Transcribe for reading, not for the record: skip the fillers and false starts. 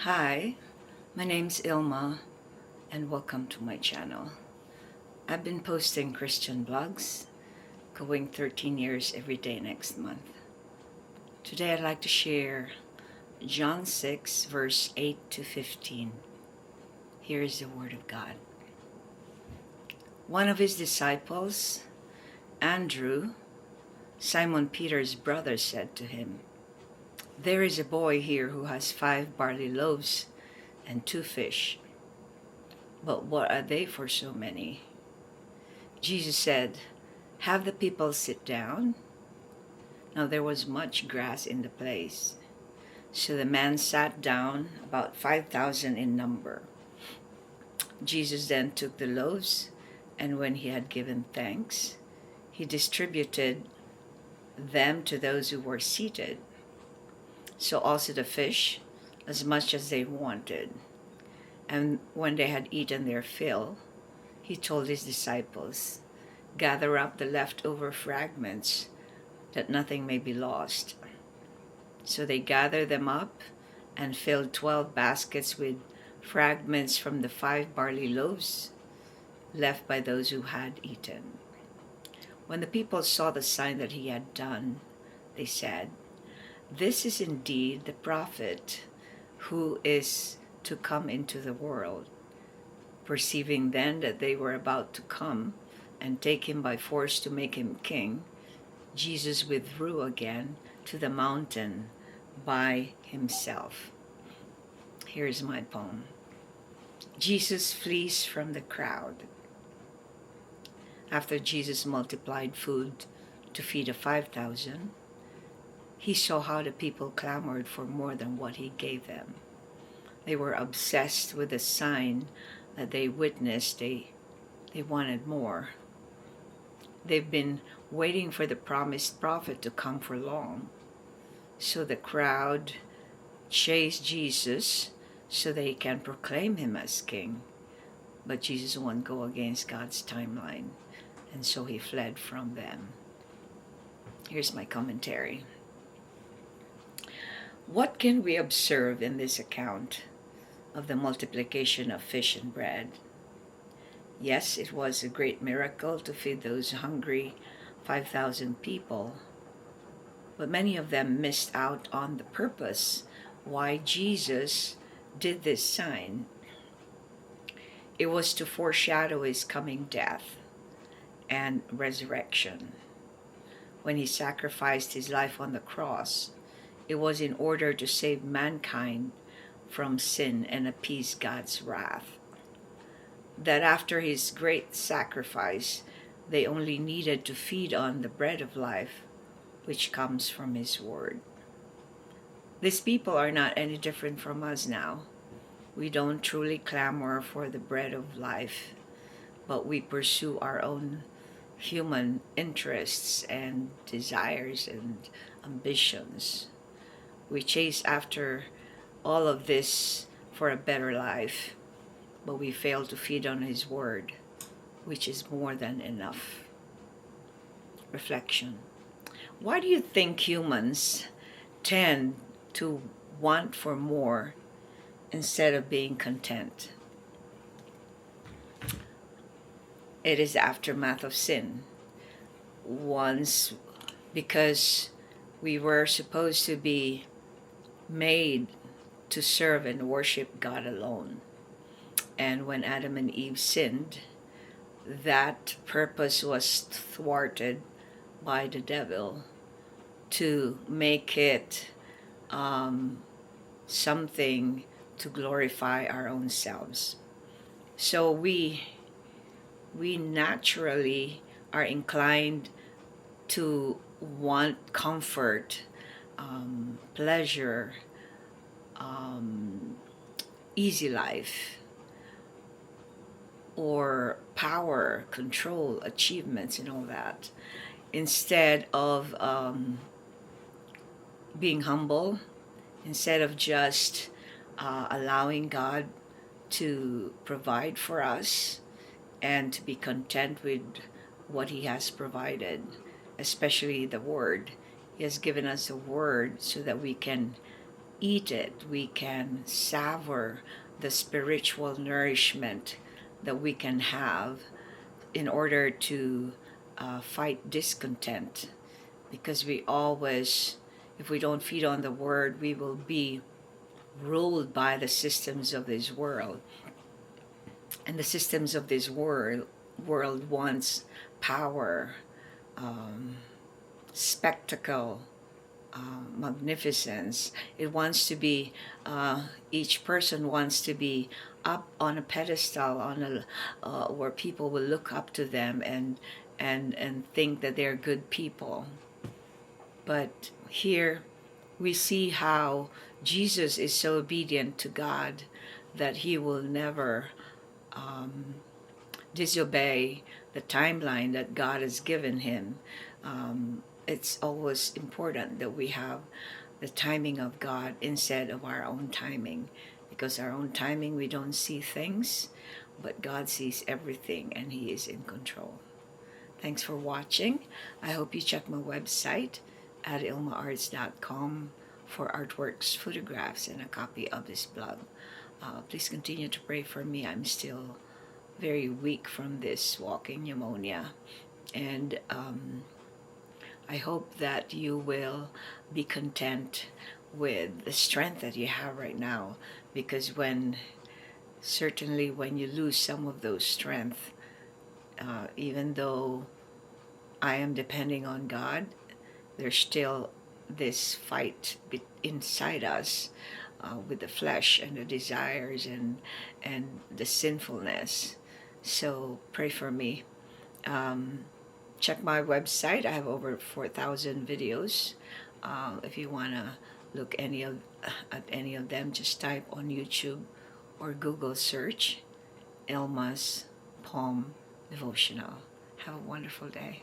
Hi, my name's Ilma and welcome to my channel. I've been posting Christian vlogs, going 13 years every day next month. Today I'd like to share John 6 verse 8 to 15. Here is the word of God. One of his disciples, Andrew, Simon Peter's brother, said to him, "There is a boy here who has 5 barley loaves and 2 fish. But what are they for so many?" Jesus said, "Have the people sit down." Now there was much grass in the place. So the man sat down, about 5,000 in number. Jesus then took the loaves, and when he had given thanks, he distributed them to those who were seated. So also the fish, as much as they wanted. And when they had eaten their fill, he told his disciples, "Gather up the leftover fragments, that nothing may be lost." So they gathered them up and filled 12 baskets with fragments from the 5 barley loaves left by those who had eaten. When the people saw the sign that he had done, they said, "This is indeed the prophet who is to come into the world." Perceiving then that they were about to come and take him by force to make him king, Jesus withdrew again to the mountain by himself. Here's my poem. Jesus flees from the crowd. After Jesus multiplied food to feed the 5,000, he saw how the people clamored for more than what he gave them. They were obsessed with the sign that they witnessed. They wanted more. They've been waiting for the promised prophet to come for long. So the crowd chased Jesus so they can proclaim him as king. But Jesus won't go against God's timeline, and so he fled from them. Here's my commentary. What can we observe in this account of the multiplication of fish and bread? Yes, it was a great miracle to feed those hungry 5,000 people, but many of them missed out on the purpose why Jesus did this sign. It was to foreshadow his coming death and resurrection. When he sacrificed his life on the cross, it was in order to save mankind from sin and appease God's wrath. That after his great sacrifice, they only needed to feed on the bread of life, which comes from his word. These people are not any different from us now. We don't truly clamor for the bread of life, but we pursue our own human interests and desires and ambitions. We chase after all of this for a better life, but we fail to feed on his word, which is more than enough. Reflection. Why do you think humans tend to want for more instead of being content? It is the aftermath of sin. Once, because we were supposed to be made to serve and worship God alone. And when Adam and Eve sinned, that purpose was thwarted by the devil to make it something to glorify our own selves. So we naturally are inclined to want comfort, pleasure, easy life, or power, control, achievements, and all that, instead of being humble, instead of just allowing God to provide for us and to be content with what he has provided, especially the word. He has given us the word so that we can eat it, we can savor the spiritual nourishment that we can have in order to fight discontent. Because we always, if we don't feed on the word, we will be ruled by the systems of this world. And the systems of this world wants power, spectacle, magnificence. It wants to be, each person wants to be up on a pedestal, on a where people will look up to them and think that they're good people. But here we see how Jesus is so obedient to God that he will never disobey the timeline that God has given him. It's always important that we have the timing of God instead of our own timing, because our own timing, we don't see things, but God sees everything and he is in control. Thanks for watching. I hope you check my website at ILMA'S.com for artworks, photographs, and a copy of this blog. Please continue to pray for me. I'm still very weak from this walking pneumonia, and I hope that you will be content with the strength that you have right now, because certainly when you lose some of those strength, even though I am depending on God, there's still this fight inside us with the flesh and the desires and the sinfulness. So pray for me. Check my website. I have over 4,000 videos. If you want to look at any of them, just type on YouTube or Google search ILMA'S Poem Devotional. Have a wonderful day.